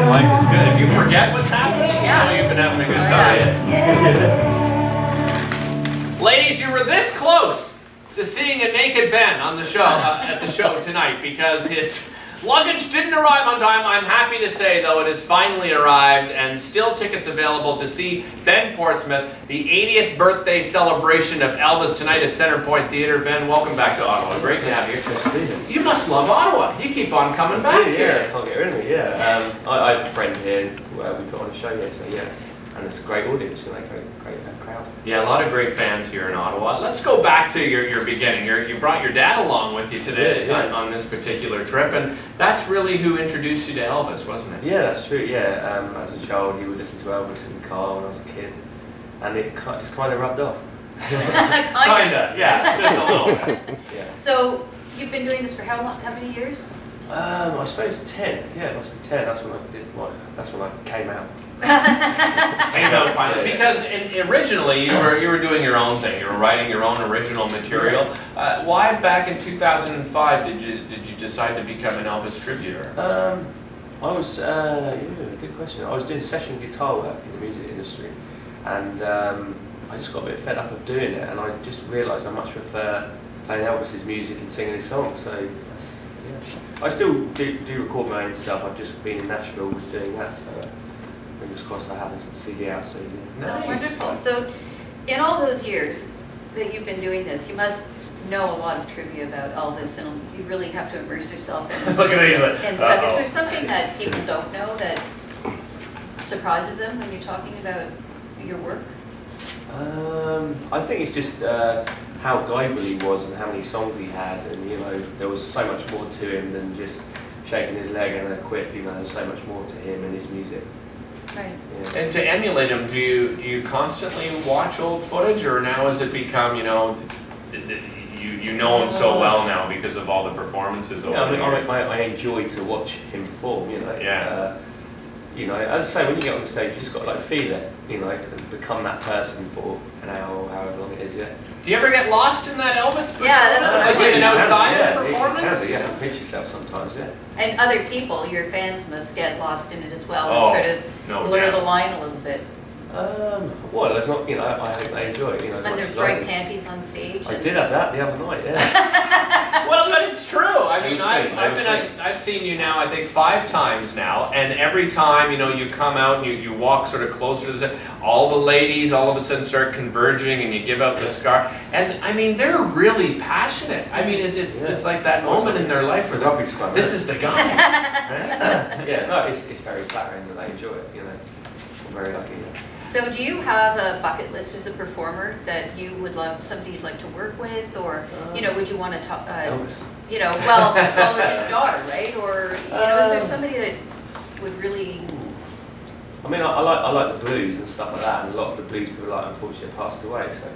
life is good. If you forget what's happening, you know you've been having a good time. Ladies, you were this close to seeing a naked Ben on the show at the show tonight because his luggage didn't arrive on time. I'm happy to say, though, it has finally arrived and still tickets available to see Ben Portsmouth, the 80th birthday celebration of Elvis tonight at Centrepoint Theatre. Ben, welcome back to Ottawa. Great to have you. You must love Ottawa. You keep on coming back here. Yeah, can't get rid of me, yeah. I have a friend here where we put on a show here, so yeah. And it's a great audience, you know, great crowd. Yeah, a lot of great fans here in Ottawa. Let's go back to your beginning. You brought your dad along with you today on this particular trip, and that's really who introduced you to Elvis, wasn't it? Yeah, that's true, yeah. As a child, he would listen to Elvis in the car when I was a kid, and it's kind of rubbed off. Kinda, yeah, just a little bit. Yeah. So, you've been doing this for how long? How many years? I suppose 10. Yeah, it must be 10. That's when I came out. Came out finally. Because originally you were doing your own thing. You were writing your own original material. Why back in 2005 did you decide to become an Elvis tributer? I was good question. I was doing session guitar work in the music industry, and I just got a bit fed up of doing it, and I just realised I much prefer playing Elvis's music and singing his songs. So I still do record my own stuff. I've just been in Nashville doing that. So. Fingers crossed I have a CD out soon. Nice. Oh, wonderful. So, in all those years that you've been doing this, you must know a lot of trivia about Elvis, and you really have to immerse yourself in Look at these. And stuff. Is there something that people don't know that surprises them when you're talking about your work? I think it's just how global he was and how many songs he had, and you know, there was so much more to him than just shaking his leg and a quiff. You know, there's so much more to him and his music. Right. Yeah. And to emulate him, do you constantly watch old footage, or now has it become, you know, you know him so well now because of all the performances over I enjoy to watch him perform, you know. Yeah. You know, as I say, when you get on the stage, you just got to like feel it, you know, and become that person for an hour or however long it is, yeah. Do you ever get lost in that Elvis persona? Yeah, that's what like even outside of performance? You have to pinch yourself sometimes, yeah. And other people, your fans must get lost in it as well, and sort of blur the line a little bit. Well, it's not, you know, I hope they enjoy it, you know. When they're throwing panties on stage. I did have that the other night, yeah. Well, but it's true. I mean, I've seen you now, I think 5 times now, and every time, you know, you come out and you walk sort of closer to the set, all the ladies all of a sudden start converging and you give out the scar. And I mean, they're really passionate. I mean, it's like that moment in their life where this is the guy. Yeah, no, it's very flattering that they enjoy it, you know. I'm very lucky, yeah. So do you have a bucket list as a performer that you would love, somebody you'd like to work with, or, you know, would you want to talk, you know, well, his daughter, right? Or, you know, is there somebody that would really... I mean, I like the blues and stuff like that, and a lot of the blues people like unfortunately passed away, so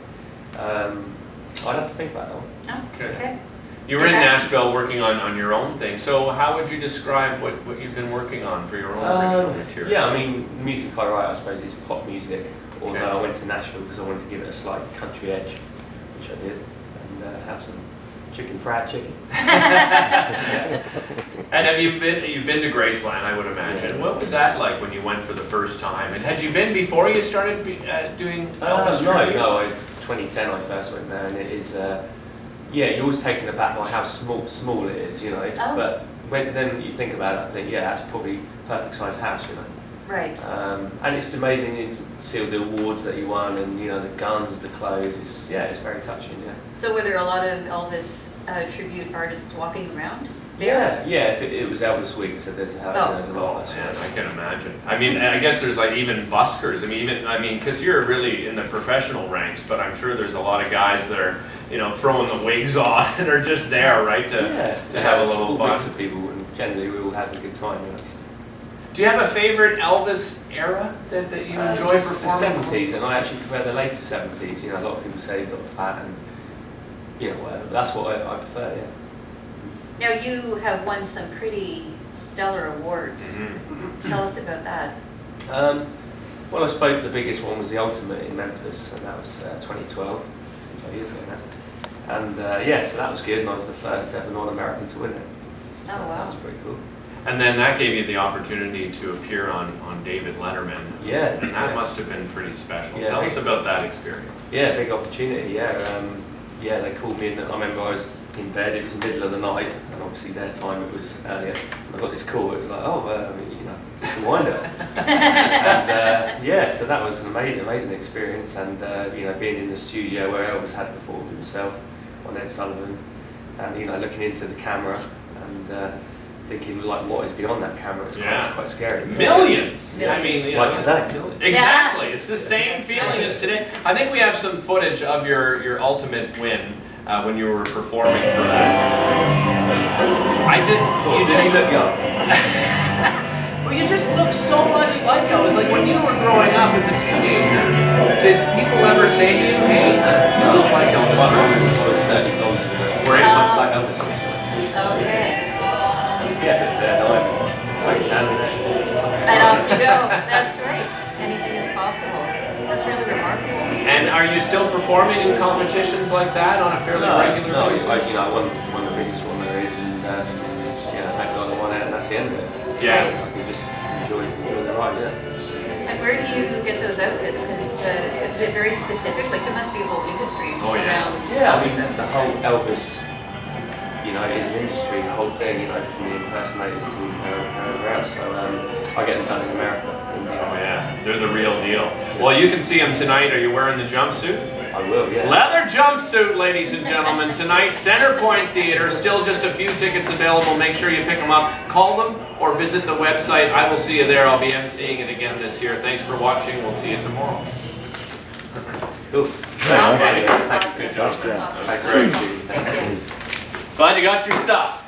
I'd have to think about that one. Oh, okay. You were in Nashville working on your own thing, so how would you describe what you've been working on for your own original material? Yeah, I mean, the music I write, I suppose, is pop music, although I went to Nashville because I wanted to give it a slight country edge, which I did, and have some fried chicken. And have you've been to Graceland, I would imagine. What was that like when you went for the first time? And had you been before you started doing Elvis tribute? No, 2010 I first went there, and it is... yeah, you're always taken aback by how small it is, you know. Oh. But when then you think about it, I think, yeah, that's probably perfect size house, you know. Right. And it's amazing to see all the awards that you won, and you know the guns, the clothes. It's very touching, yeah. So were there a lot of Elvis tribute artists walking around there? Yeah. If it was Elvis week, so there's a lot. Man, I can imagine. I mean, I guess there's like even buskers. I mean, because you're really in the professional ranks, but I'm sure there's a lot of guys that are, you know, throwing the wigs on and are just there, right, to have a little fun. Of people, and generally we all have a good time. You know, so. Do you have a favorite Elvis era that you enjoy performing? The 70s, and I actually prefer the later 70s. You know, a lot of people say he got fat, and you know, whatever. That's what I prefer. Yeah. Now you have won some pretty stellar awards. Mm-hmm. Tell us about that. Well, I suppose the biggest one was the Ultimate in Memphis, and that was 2012. Seems like years ago now. And so that was good, and I was the first ever non-American to win it. So oh wow, that was pretty cool. And then that gave you the opportunity to appear on David Letterman. Yeah. And that must have been pretty special. Yeah, Tell us about that experience. Yeah, big opportunity. Yeah, yeah. They called me, and I remember I was in bed. It was the middle of the night, and obviously their time it was earlier. And I got this call. It was like, oh, you know, just a wind up. And yeah, so that was an amazing experience. And you know, being in the studio where Elvis had performed himself on Ed Sullivan, and you know, looking into the camera and thinking like what is beyond that camera. It's quite scary. Millions. Millions. I mean, you Like know, today. Exactly. It's the same That's feeling right. as today. I think we have some footage of your ultimate win when you were performing for that. You Did he just look young? well, you just look so much like Elvis. Like when you were growing up as a teenager, did people ever say to you, "Hey, you look like Elvis Presley"? Were you Like Elvis. Okay. Yeah, but I'm quite talented. And off you go. That's right. Anything is possible. That's really remarkable. And are you still performing in competitions like that on a fairly regular No, basis? it's like, you know, I won the biggest one there is, and yeah, thank God I won it, and that's the end of it. Yeah. Right. I can just enjoy the ride, yeah. And where do you get those outfits? Because is it very specific? Like there must be a whole industry Oh, yeah. around Yeah, I Elvis mean, the outfits. whole Elvis, you know, is an industry, the whole thing, you know, from the impersonators to whoever else. So I get them done in America. And, Oh yeah, they're the real deal. Well, you can see them tonight. Are you wearing the jumpsuit? I will, yeah. Leather jumpsuit, ladies and gentlemen, tonight, Center Point Theater. Still just a few tickets available. Make sure you pick them up. Call them or visit the website. I will see you there. I'll be emceeing it again this year. Thanks for watching. We'll see you tomorrow. Cool. Awesome. Thank you. Awesome. Good job. Awesome. Thank you. Thank you. Glad you got your stuff.